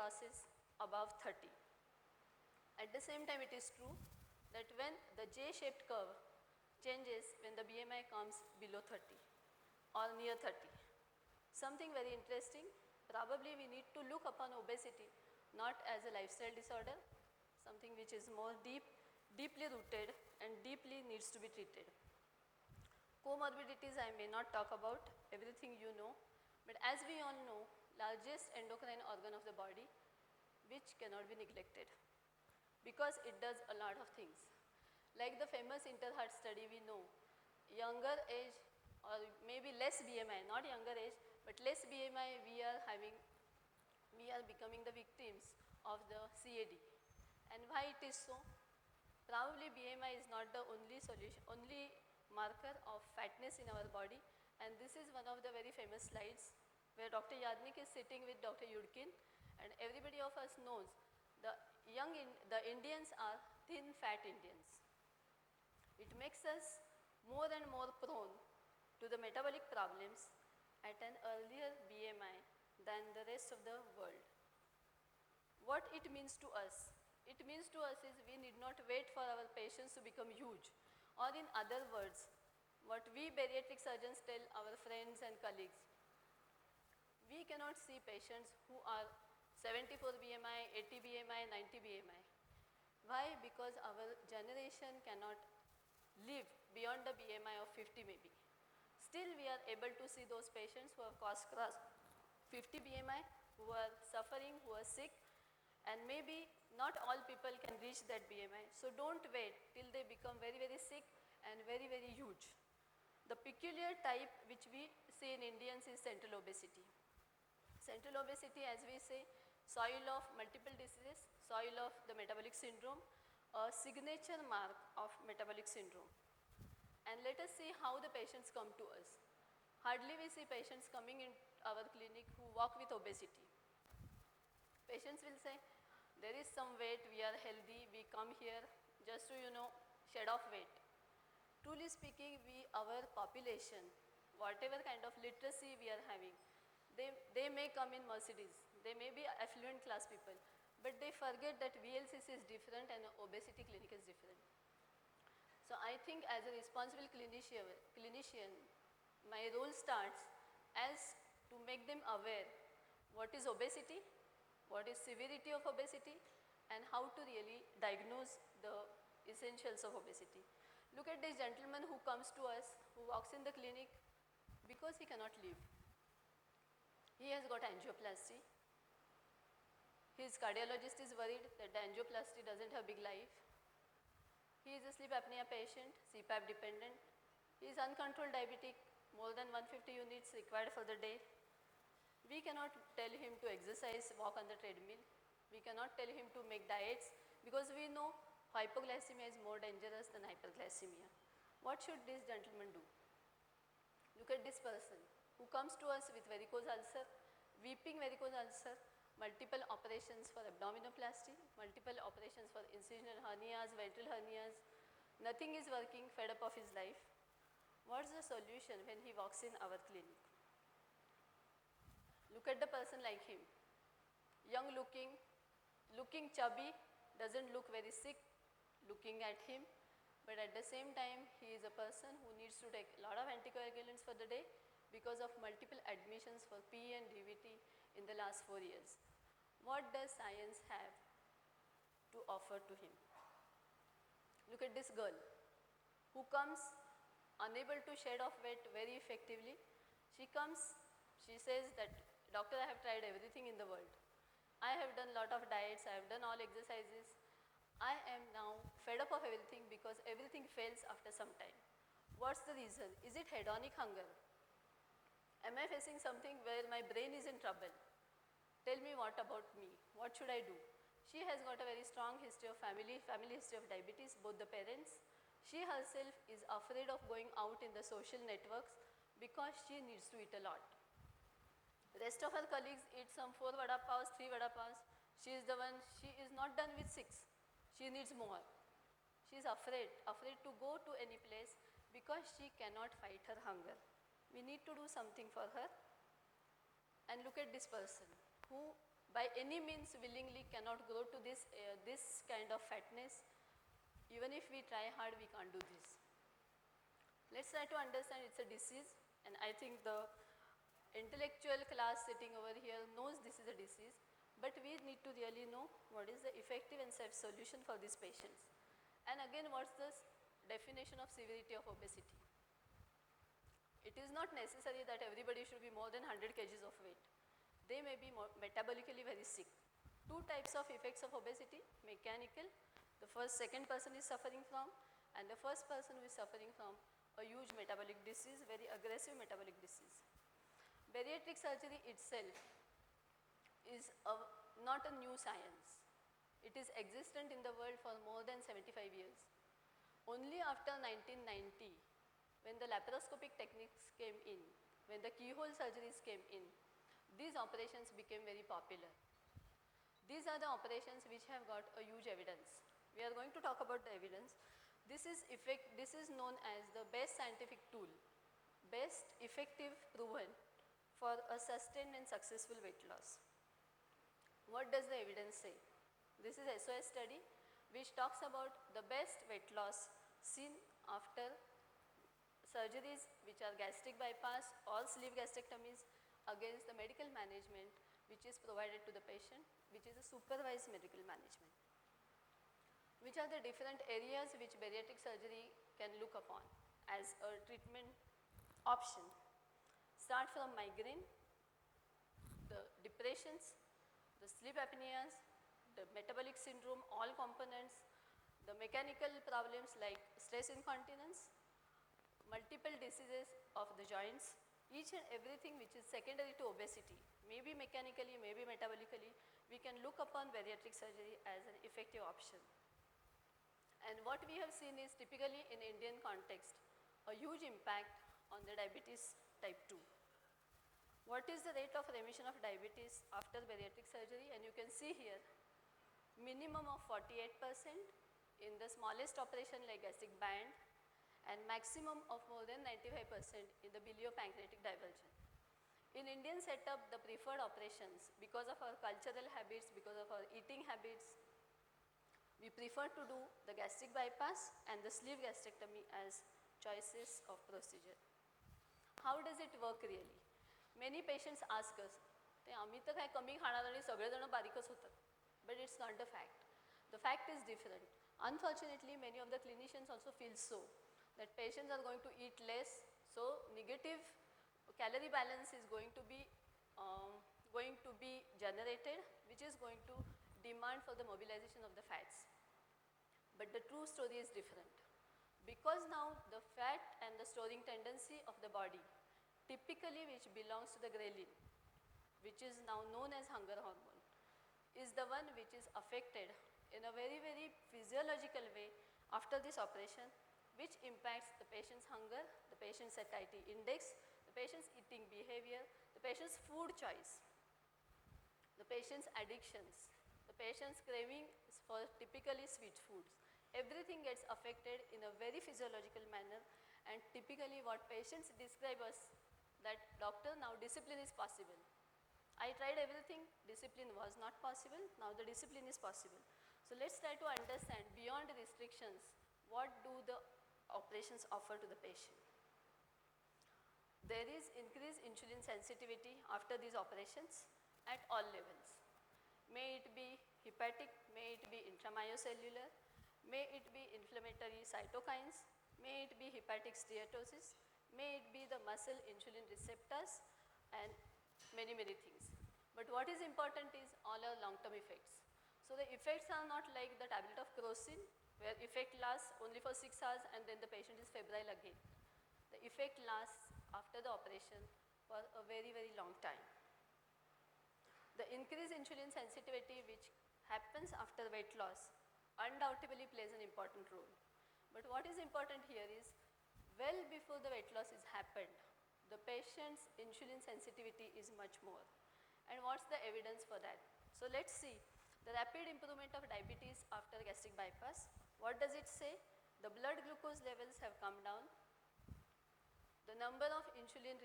crosses above 30. At the same time, it is true that when the J-shaped curve changes when the BMI comes below 30 or near 30. Something very interesting, probably we need to look upon obesity not as a lifestyle disorder, something which is more deeply rooted and deeply needs to be treated. Comorbidities I may not talk about, everything you know, but as we all know, largest endocrine organ of the body which cannot be neglected because it does a lot of things. Like the famous Interheart study we know, younger age or maybe less BMI, not younger age, but less BMI we are becoming the victims of the CAD. And why it is so? Probably BMI is not the only marker of fatness in our body, and this is one of the very famous slides where Dr. Yadnik is sitting with Dr. Yudkin, and everybody of us knows the Indians are thin fat Indians. It makes us more and more prone to the metabolic problems at an earlier BMI than the rest of the world. What it means to us? It means to us is we need not wait for our patients to become huge, or in other words, what we bariatric surgeons tell our friends and colleagues, we cannot see patients who are 74 BMI, 80 BMI, 90 BMI. Why? Because our generation cannot live beyond the BMI of 50 maybe. Still we are able to see those patients who have crossed 50 BMI, who are suffering, who are sick, and maybe not all people can reach that BMI. So don't wait till they become very, very sick and very, very huge. The peculiar type which we see in Indians is central obesity. Central obesity, as we say, soil of multiple diseases, soil of the metabolic syndrome, a signature mark of metabolic syndrome. And let us see how the patients come to us. Hardly we see patients coming in our clinic who walk with obesity. Patients will say, there is some weight, we are healthy, we come here just to, shed off weight. Truly speaking, our population, whatever kind of literacy we are having, they may come in Mercedes, they may be affluent class people, but they forget that VLCC is different and obesity clinic is different. So I think as a responsible clinician, my role starts as to make them aware what is obesity, what is severity of obesity, and how to really diagnose the essentials of obesity. Look at this gentleman who comes to us, who walks in the clinic because he cannot live. He has got angioplasty. His cardiologist is worried that the angioplasty doesn't have big life. He is a sleep apnea patient, CPAP dependent. He is uncontrolled diabetic, more than 150 units required for the day. We cannot tell him to exercise, walk on the treadmill. We cannot tell him to make diets because we know hypoglycemia is more dangerous than hyperglycemia. What should this gentleman do? Look at this person who comes to us with varicose ulcer, weeping varicose ulcer, multiple operations for abdominoplasty, multiple operations for incisional hernias, ventral hernias. Nothing is working, fed up of his life. What's the solution when he walks in our clinic? Look at the person like him. Young looking chubby, doesn't look very sick looking at him, but at the same time he is a person who needs to take a lot of anticoagulants for the day because of multiple admissions for PE and DVT in the last 4 years. What does science have to offer to him? Look at this girl who comes unable to shed off weight very effectively. She comes, she says that, doctor, I have tried everything in the world. I have done lot of diets, I have done all exercises. I am now fed up of everything because everything fails after some time. What's the reason? Is it hedonic hunger? Am I facing something where my brain is in trouble? Tell me what about me? What should I do? She has got a very strong history of family history of diabetes, both the parents. She herself is afraid of going out in the social networks because she needs to eat a lot. Rest of her colleagues eat some 4 vada pavs, 3 vada pavs. She is the one, she is not done with 6. She needs more. She is afraid to go to any place because she cannot fight her hunger. We need to do something for her. And look at this person who by any means willingly cannot grow to this kind of fatness. Even if we try hard, we can't do this. Let's try to understand it's a disease, and I think the intellectual class sitting over here knows this is a disease, but we need to really know what is the effective and safe solution for these patients. And again, what's the definition of severity of obesity? It is not necessary that everybody should be more than 100 kgs of weight. They may be metabolically very sick. Two types of effects of obesity: mechanical, the second person is suffering from, and the first person who is suffering from a huge metabolic disease, very aggressive metabolic disease. Bariatric surgery itself is not a new science. It is existent in the world for more than 75 years. Only after 1990, when the laparoscopic techniques came in, when the keyhole surgeries came in, these operations became very popular. These are the operations which have got a huge evidence. We are going to talk about the evidence. This is known as the best scientific tool, best effective proven for a sustained and successful weight loss. What does the evidence say? This is SOS study which talks about the best weight loss seen after surgeries which are gastric bypass or sleeve gastrectomies against the medical management which is provided to the patient, which is a supervised medical management. Which are the different areas which bariatric surgery can look upon as a treatment option? Start from migraine, the depressions, the sleep apneas, the metabolic syndrome, all components, the mechanical problems like stress incontinence, multiple diseases of the joints, each and everything which is secondary to obesity, maybe mechanically, maybe metabolically, we can look upon bariatric surgery as an effective option. And what we have seen is typically in Indian context, a huge impact on the diabetes type 2. What is the rate of remission of diabetes after bariatric surgery? And you can see here, minimum of 48% in the smallest operation like gastric band, and maximum of more than 95% in the biliopancreatic diversion. In Indian setup, the preferred operations, because of our cultural habits, because of our eating habits, we prefer to do the gastric bypass and the sleeve gastrectomy as choices of procedure. How does it work really? Many patients ask us, आम्ही तर काय कमी खाणार आणि सगळेजण बारीकच होतात. But it's not the fact. The fact is different. Unfortunately, many of the clinicians also feel so, that patients are going to eat less, so negative calorie balance is going to be generated, which is going to demand for the mobilization of the fats. But the true story is different. Because now the fat and the storing tendency of the body, typically which belongs to the ghrelin, which is now known as hunger hormone, is the one which is affected in a very, very physiological way after this operation, which impacts the patient's hunger, the patient's satiety index, the patient's eating behavior, the patient's food choice, the patient's addictions, the patient's craving for typically sweet foods. Everything gets affected in a very physiological manner, and typically what patients describe us that, doctor, now discipline is possible. I tried everything, discipline was not possible, now the discipline is possible. So let's try to understand beyond the restrictions, what do the operations offer to the patient. There is increased insulin sensitivity after these operations at all levels. May it be hepatic, may it be intramyocellular, may it be inflammatory cytokines, may it be hepatic steatosis, may it be the muscle insulin receptors, and many, many things. But what is important is all our long-term effects. So the effects are not like the tablet of crocin, where effect lasts only for 6 hours and then the patient is febrile again. The effect lasts after the operation for a very, very long time. The increased insulin sensitivity which happens after weight loss undoubtedly plays an important role. But what is important here is, well before the weight loss is happened, the patient's insulin sensitivity is much more. And what's the evidence for that? So let's see the rapid improvement of diabetes after gastric bypass. What does it say? The blood glucose levels have come down. The number of insulin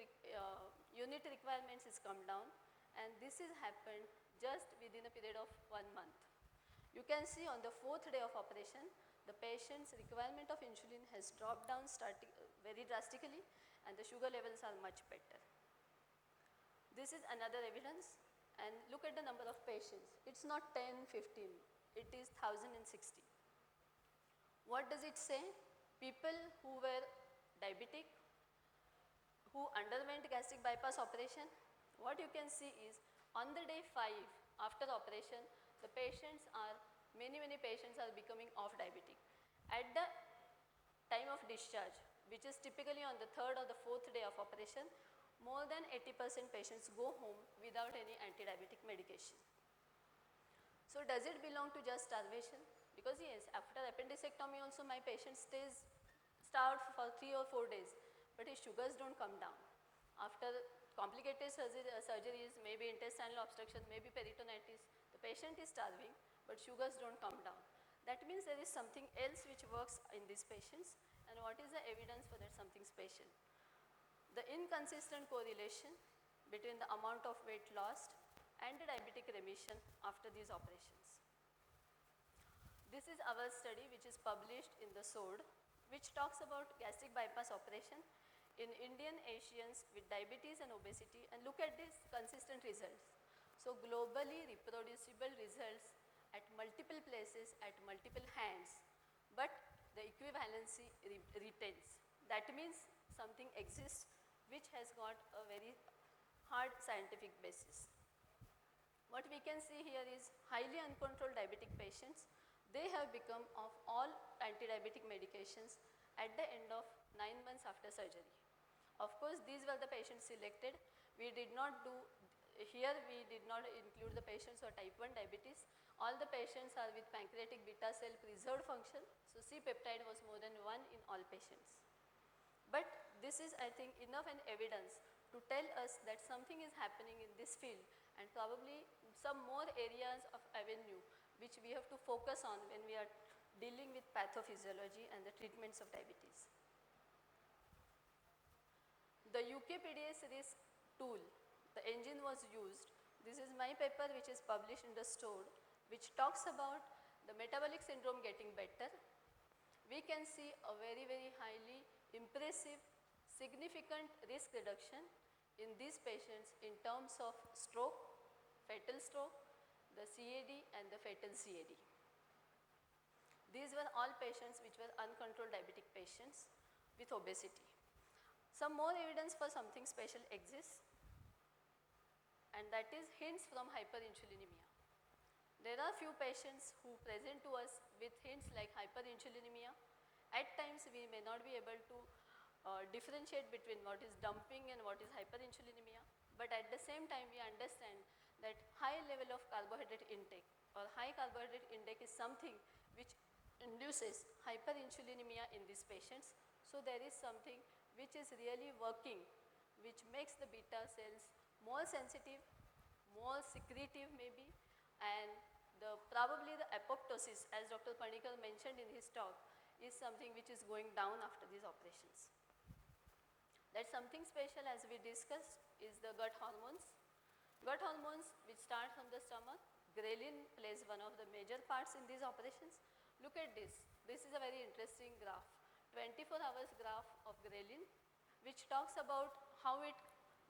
unit requirements is come down, and this has happened just within a period of 1 month. You can see on the 4th day of operation, the patient's requirement of insulin has dropped down very drastically and the sugar levels are much better. This is another evidence, and look at the number of patients. It's not 10, 15, it is 1060. What does it say? People who were diabetic, who underwent gastric bypass operation, what you can see is on the day 5 after operation, the patients are, many patients are becoming off diabetic. At the time of discharge, which is typically on the 3rd or the 4th day of operation, more than 80% patients go home without any anti-diabetic medication. So does it belong to just starvation? Because yes, after appendicectomy also my patient stays starved for 3 or 4 days, but his sugars don't come down. After complicated surgeries, maybe intestinal obstruction, maybe peritonitis, the patient is starving, but sugars don't come down. That means there is something else which works in these patients, and what is the evidence for that something special? The inconsistent correlation between the amount of weight lost and the diabetic remission after these operations. This is our study which is published in the SORD, which talks about gastric bypass operation in Indian Asians with diabetes and obesity, and look at these consistent results. So globally reproducible results at multiple places, at multiple hands, but the equivalency retains. That means something exists which has got a very hard scientific basis. What we can see here is highly uncontrolled diabetic patients, they have become off all anti-diabetic medications at the end of 9 months after surgery. Of course, these were the patients selected. We did not include the patients who are type 1 diabetes. All the patients are with pancreatic beta cell preserved function. So C-peptide was more than 1 in all patients. But this is, I think, enough an evidence to tell us that something is happening in this field, and probably some more areas of avenue which we have to focus on when we are dealing with pathophysiology and the treatments of diabetes. The UKPDS risk tool, the engine was used. This is my paper which is published in the STORE, which talks about the metabolic syndrome getting better. We can see a very highly impressive, significant risk reduction in these patients in terms of stroke, fatal stroke, the CAD and the fatal CAD. These were all patients which were uncontrolled diabetic patients with obesity. Some more evidence for something special exists, and that is hints from hyperinsulinemia. There are few patients who present to us with hints like hyperinsulinemia. At times we may not be able to differentiate between what is dumping and what is hyperinsulinemia, but at the same time we understand that high level of carbohydrate intake or high carbohydrate intake is something which induces hyperinsulinemia in these patients. So there is something which is really working, which makes the beta cells more sensitive, more secretive maybe, and probably the apoptosis, as Dr. Panikar mentioned in his talk, is something which is going down after these operations. That something special, as we discussed, is the gut hormones. Gut hormones which start from the stomach, ghrelin plays one of the major parts in these operations. Look at this. This is a very interesting graph. 24 hours graph of ghrelin, which talks about how it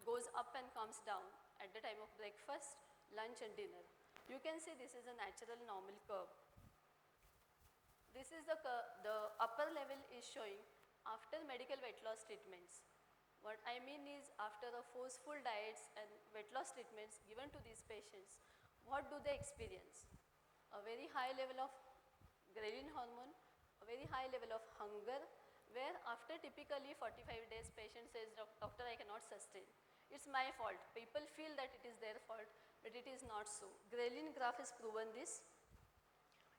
goes up and comes down at the time of breakfast, lunch and dinner. You can see this is a natural normal curve. This is the upper level is showing after medical weight loss treatments. What I mean is after the forceful diets and weight loss treatments given to these patients, what do they experience? A very high level of ghrelin hormone, a very high level of hunger, where after typically 45 days patient says, doctor, I cannot sustain. It's my fault. People feel that it is their fault, but it is not so. Ghrelin graph has proven this.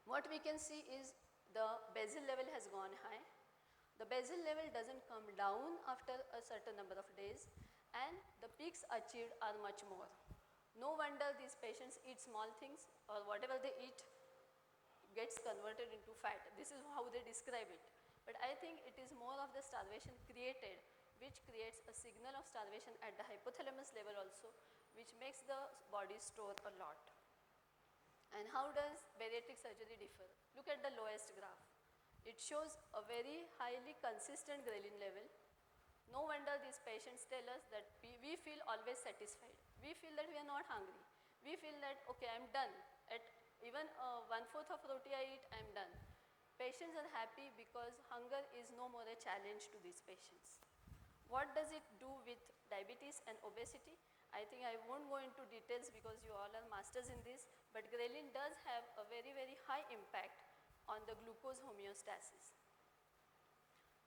What we can see is the basal level has gone high. The basal level doesn't come down after a certain number of days, and the peaks achieved are much more. No wonder these patients eat small things, or whatever they eat gets converted into fat. This is how they describe it. But I think it is more of the starvation created, which creates a signal of starvation at the hypothalamus level also, which makes the body store a lot. And how does bariatric surgery differ? Look at the lowest graph. It shows a very highly consistent ghrelin level. No wonder these patients tell us that we feel always satisfied. We feel that we are not hungry. We feel that, okay, I am done. At even 1/4 of roti I eat, I am done. Patients are happy because hunger is no more a challenge to these patients. What does it do with diabetes and obesity? I think I won't go into details because you all are masters in this, but ghrelin does have a very, very high impact on the glucose homeostasis.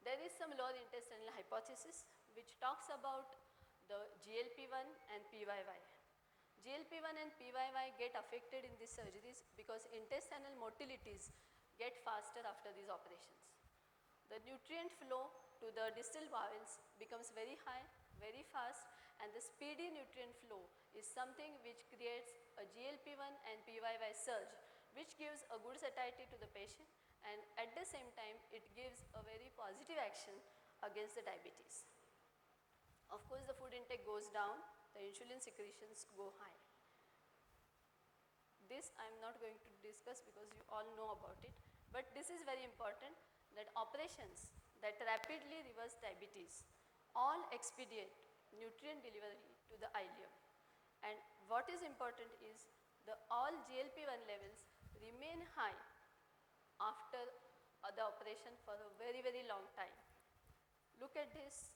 There is some lower intestinal hypothesis which talks about the GLP-1 and PYY. GLP-1 and PYY get affected in these surgeries because intestinal motilities get faster after these operations. The nutrient flow to the distal bowels becomes very high, very fast, and the speedy nutrient flow is something which creates a GLP-1 and PYY surge, which gives a good satiety to the patient, and at the same time it gives a very positive action against the diabetes. Of course, the food intake goes down, the insulin secretions go high. This I am not going to discuss because you all know about it, but this is very important that operations that rapidly reverse diabetes all expedite nutrient delivery to the ileum. And what is important is the all GLP-1 levels remain high after the operation for a very, very long time. Look at this.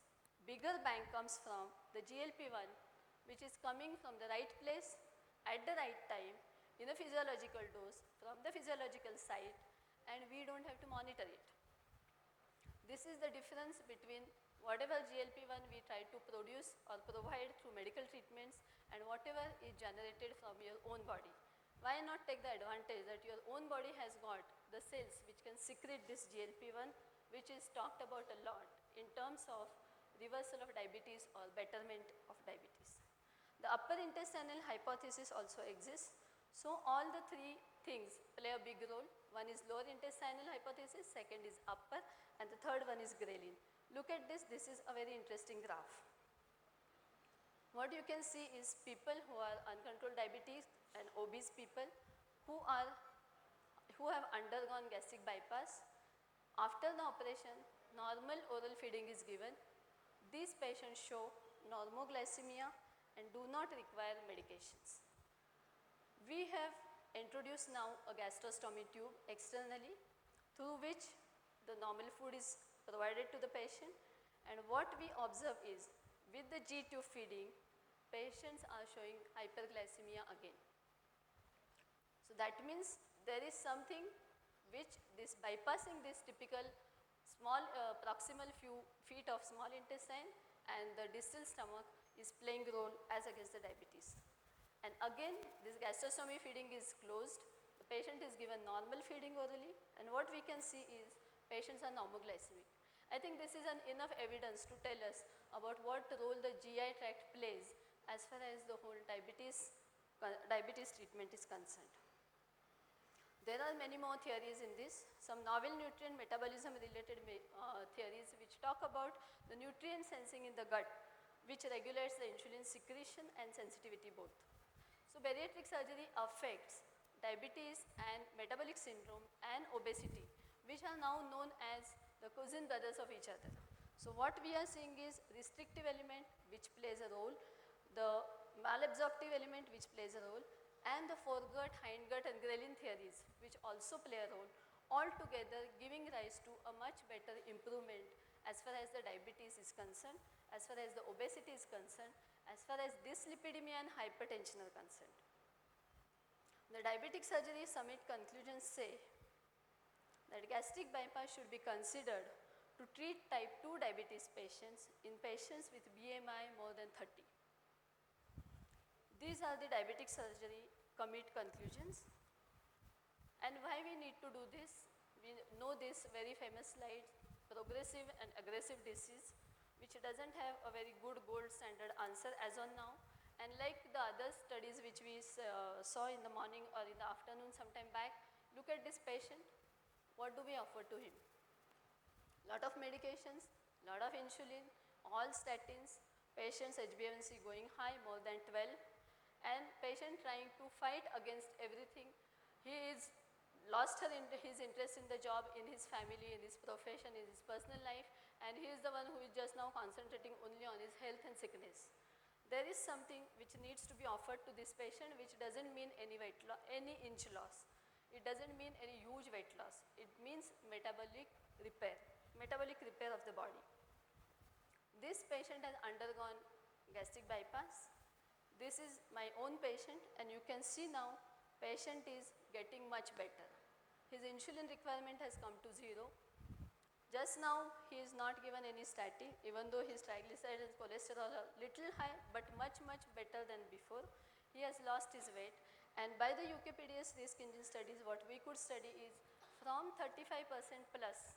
Bigger bang comes from the GLP-1, which is coming from the right place at the right time in a physiological dose from the physiological site, and we don't have to monitor it. This is the difference between whatever GLP-1 we try to produce or provide through medical treatments and whatever is generated from your own body. Why not take the advantage that your own body has got the cells which can secrete this GLP-1, which is talked about a lot in terms of reversal of diabetes or betterment of diabetes. The upper intestinal hypothesis also exists. So all the three things play a big role. One is lower intestinal hypothesis, second is upper, and the third one is ghrelin. Look at this, this is a very interesting graph. What you can see is people who are uncontrolled diabetes and obese people who have undergone gastric bypass. After the operation, normal oral feeding is given. These patients show normoglycemia and do not require medications. We have introduced now a gastrostomy tube externally through which the normal food is provided to the patient, and what we observe is with the G-tube feeding, patients are showing hyperglycemia again. So that means there is something which this bypassing this typical small proximal few feet of small intestine and the distal stomach is playing role as against the diabetes. And again this gastrostomy feeding is closed, the patient is given normal feeding orally, and what we can see is patients are normoglycemic. I think this is enough evidence to tell us about what role the GI tract plays as far as the whole diabetes treatment is concerned. There are many more theories in this. Some novel nutrient metabolism related theories which talk about the nutrient sensing in the gut, which regulates the insulin secretion and sensitivity both. So bariatric surgery affects diabetes and metabolic syndrome and obesity, which are now known as the cousin brothers of each other. So what we are seeing is restrictive element which plays a role, the malabsorptive element which plays a role, and the foregut, hindgut and ghrelin theories which also play a role, all together giving rise to a much better improvement as far as the diabetes is concerned, as far as the obesity is concerned, as far as dyslipidemia and hypertension are concerned. The diabetic surgery summit conclusions say that gastric bypass should be considered to treat type 2 diabetes patients in patients with BMI more than 30. These are the diabetic surgery commit conclusions. And why we need to do this? We know this very famous slide, progressive and aggressive disease, which doesn't have a very good gold standard answer as on now. And like the other studies which we saw in the morning or in the afternoon sometime back, look at this patient. What do we offer to him? Lot of medications, lot of insulin, all statins, patient's HbA1c going high, more than 12, and patient trying to fight against everything He is lost his interest in the job, in his family, in his profession, in his personal life, and he is the one who is just now concentrating only on his health and sickness. There is something which needs to be offered to this patient, which doesn't mean any weight loss, any inch loss. It doesn't mean any huge weight loss. It means metabolic repair of the body. This patient has undergone gastric bypass. This is my own patient, and you can see now patient is getting much better. His insulin requirement has come to 0. Just now he is not given any statin, even though his triglycerides and cholesterol are little high, but much better than before. He has lost his weight, and by the UKPDS risk engine studies, what we could study is from 35% plus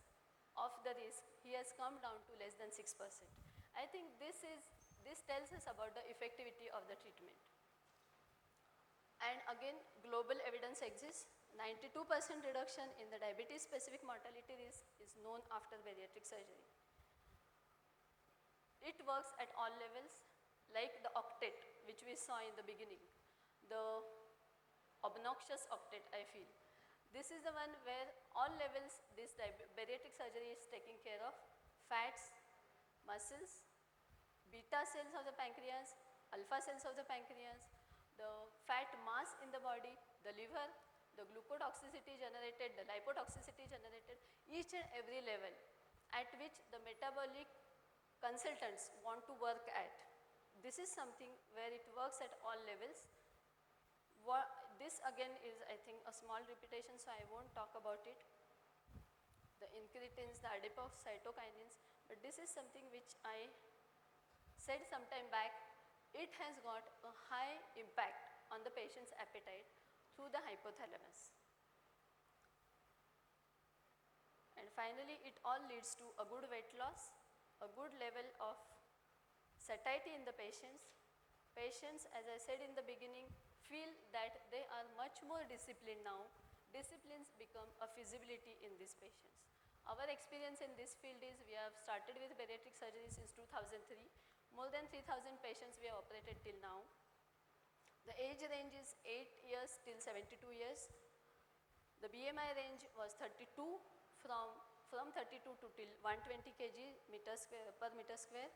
of the risk, he has come down to less than 6%. I think this tells us about the effectivity of the treatment. And again, global evidence exists. 92% reduction in the diabetes specific mortality risk is known after bariatric surgery. It works at all levels, like the octet which we saw in the beginning, the obnoxious octet, I feel. This is the one where all levels this bariatric surgery is taking care of: fats, muscles, beta cells of the pancreas, alpha cells of the pancreas, the fat mass in the body, the liver, the glucotoxicity generated, the lipotoxicity generated, each and every level at which the metabolic consultants want to work at. This is something where it works at all levels. This again is, I think, a small repetition, so I won't talk about it. The incretins, the adipose cytokinins, but this is something which I said some time back. It has got a high impact on the patient's appetite through the hypothalamus. And finally, it all leads to a good weight loss, a good level of satiety in the patients. Patients, as I said in the beginning, feel that they are much more disciplined now. Disciplines become a feasibility in these patients. Our experience in this field is we have started with bariatric surgery since 2003. More than 3,000 patients we have operated till now. The age range is 8 years till 72 years. The BMI range was 32, from 32 to till 120 kg per meter square.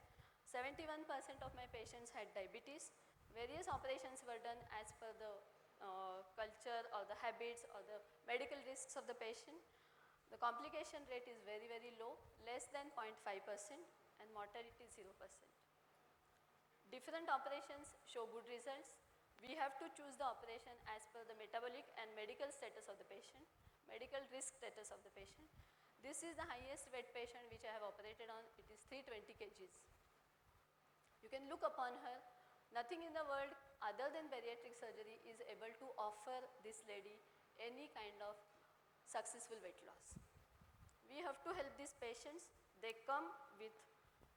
71% of my patients had diabetes. Various operations were done as per the culture or the habits or the medical risks of the patient. The complication rate is very low, less than 0.5%, and mortality is 0%. Different operations show good results. We have to choose the operation as per the metabolic and medical status of the patient, medical risk status of the patient. This is the highest weight patient which I have operated on. It is 320 kgs. You can look upon her. Nothing in the world other than bariatric surgery is able to offer this lady any kind of successful weight loss. We have to help these patients. They come with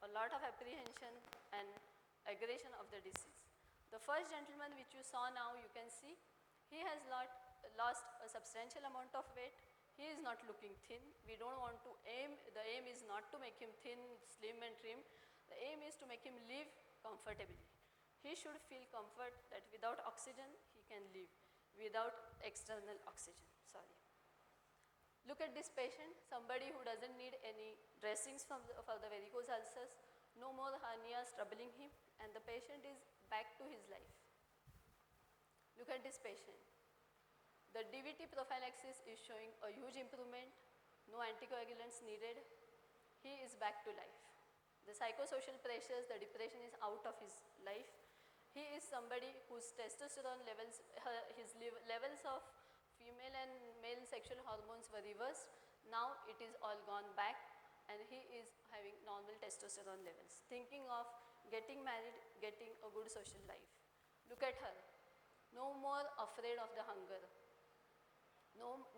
a lot of apprehension and aggression of the disease. The first gentleman which you saw now, you can see, he has lost a substantial amount of weight. He is not looking thin. We don't want to the aim is not to make him thin, slim and trim. The aim is to make him live comfortably. He should feel comfort that without oxygen, he can live, without external oxygen, sorry. Look at this patient, somebody who doesn't need any dressings for the varicose ulcers, no more hernias troubling him, and the patient is back to his life. Look at this patient. The DVT prophylaxis is showing a huge improvement, no anticoagulants needed. He is back to life. The psychosocial pressures, the depression is out of his life. He is somebody whose testosterone levels, his levels of female and male sexual hormones were reversed. Now it is all gone back and he is having normal testosterone levels. Thinking of getting married, getting a good social life. Look at her. No more afraid of the hunger.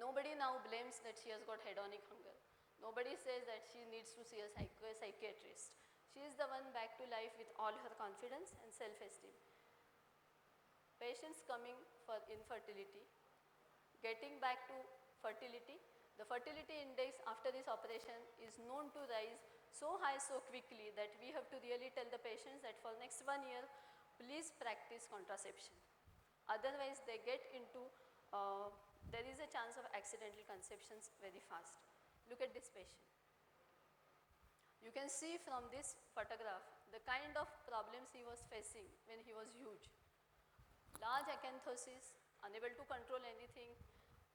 Nobody now blames that she has got hedonic hunger. Nobody says that she needs to see a psychiatrist. She is the one back to life with all her confidence and self-esteem. Patients coming for infertility, getting back to fertility. The fertility index after this operation is known to rise so high so quickly that we have to really tell the patients that for next 1 year, please practice contraception. Otherwise, they get into there is a chance of accidental conceptions very fast. Look at this patient. You can see from this photograph the kind of problems he was facing when he was huge. Large acanthosis, unable to control anything,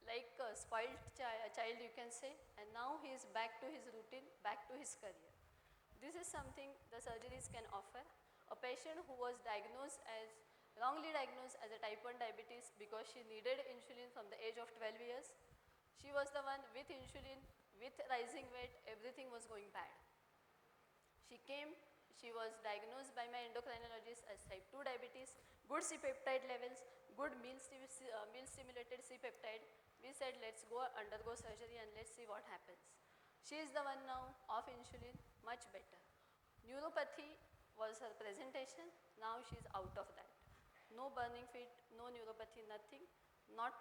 like a spoiled child you can say, and now he is back to his routine, back to his career. This is something the surgeries can offer. A patient who was wrongly diagnosed as a type 1 diabetes because she needed insulin from the age of 12 years. She was the one with insulin, with rising weight, everything was going bad. She came, she was diagnosed by my endocrinologist as type 2 diabetes, good C-peptide levels, good meal-stimulated C-peptide. We said let's go undergo surgery and let's see what happens. She is the one now off insulin, much better. Neuropathy was her presentation, now she is out of that. No burning feet, no neuropathy, nothing, not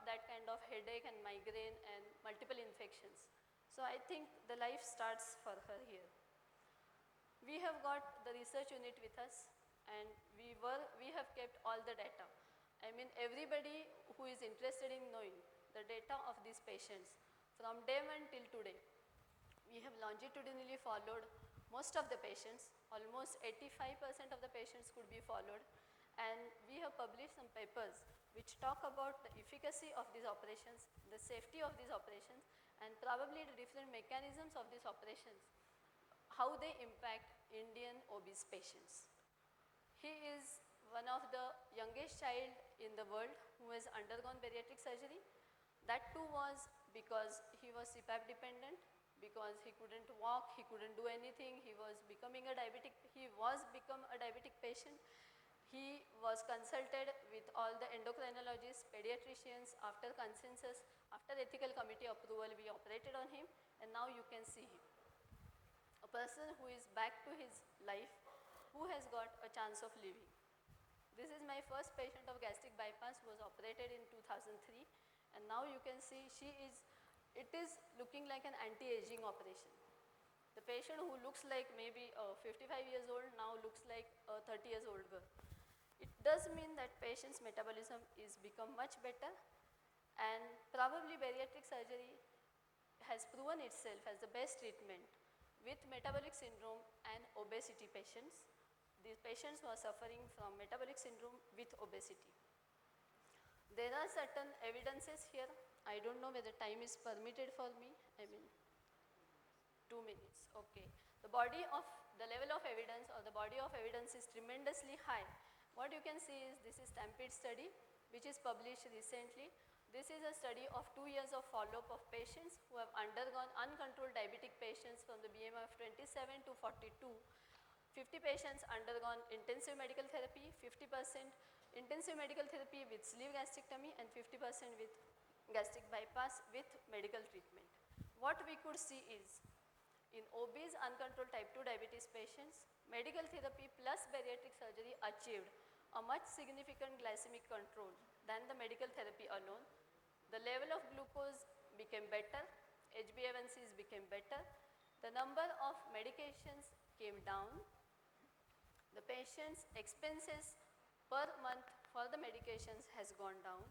that kind of headache and migraine and multiple infections. So I think the life starts for her here. We have got the research unit with us and we have kept all the data. I mean everybody who is interested in knowing the data of these patients from day 1 till today. We have longitudinally followed most of the patients, almost 85% of the patients could be followed, and we have published some papers which talk about the efficacy of these operations, the safety of these operations, and probably the different mechanisms of these operations, how they impact Indian obese patients. He is one of the youngest child in the world who has undergone bariatric surgery. That too was because he was CPAP dependent, because he couldn't walk, he couldn't do anything, he was become a diabetic patient. He was consulted with all the endocrinologists, pediatricians. After consensus, after ethical committee approval, we operated on him and now you can see him. A person who is back to his life, who has got a chance of living. This is my first patient of gastric bypass who was operated in 2003 and now you can see it is looking like an anti-aging operation. The patient who looks like maybe 55 years old now looks like a 30 years old girl. It does mean that patient's metabolism is become much better and probably bariatric surgery has proven itself as the best treatment with metabolic syndrome and obesity patients. These patients who are suffering from metabolic syndrome with obesity. There are certain evidences here. I don't know whether time is permitted for me. I mean, 2 minutes, okay. The level of evidence or the body of evidence is tremendously high. What you can see is this is Stampede study which is published recently. This is a study of 2 years of follow-up of patients who have undergone uncontrolled diabetic patients from the BMI of 27 to 42. 50 patients undergone intensive medical therapy, 50% intensive medical therapy with sleeve gastrectomy and 50% with gastric bypass with medical treatment. What we could see is in obese uncontrolled type 2 diabetes patients, medical therapy plus bariatric surgery achieved a much significant glycemic control than the medical therapy alone. The level of glucose became better, HbA1cs became better, the number of medications came down, the patient's expenses per month for the medications has gone down,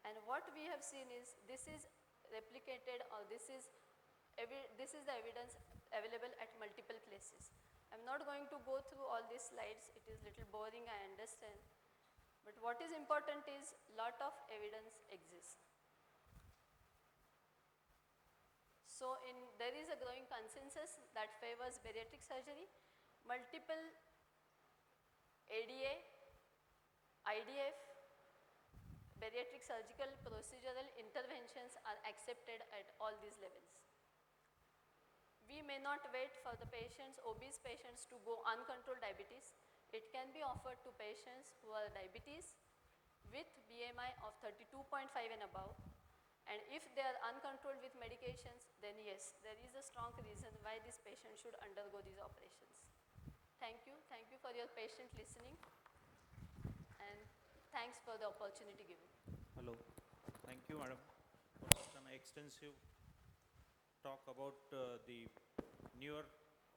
and what we have seen is this is replicated or this is the evidence available at multiple places. I am not going to go through all these slides, it is little boring, I understand. But what is important is lot of evidence exists. So there is a growing consensus that favors bariatric surgery. Multiple ADA, IDF, bariatric surgical procedural interventions are accepted at all these levels. We may not wait for the patients, obese patients to go uncontrolled diabetes. It can be offered to patients who are diabetes with BMI of 32.5 and above. And if they are uncontrolled with medications, then yes, there is a strong reason why this patient should undergo these operations. Thank you for your patient listening and thanks for the opportunity given. Hello, thank you madam for such an extensive talk about the newer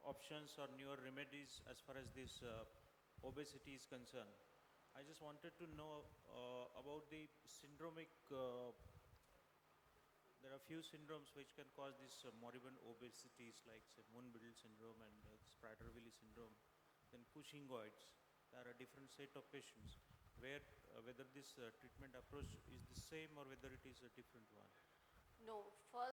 options or newer remedies as far as this obesity is concerned. I just wanted to know about the syndromic few syndromes which can cause this moribund obesities like say Moon-Biddle syndrome and Prader-Willi syndrome, then Cushingoids. There are a different set of patients where whether this treatment approach is the same or whether it is a different one. No, for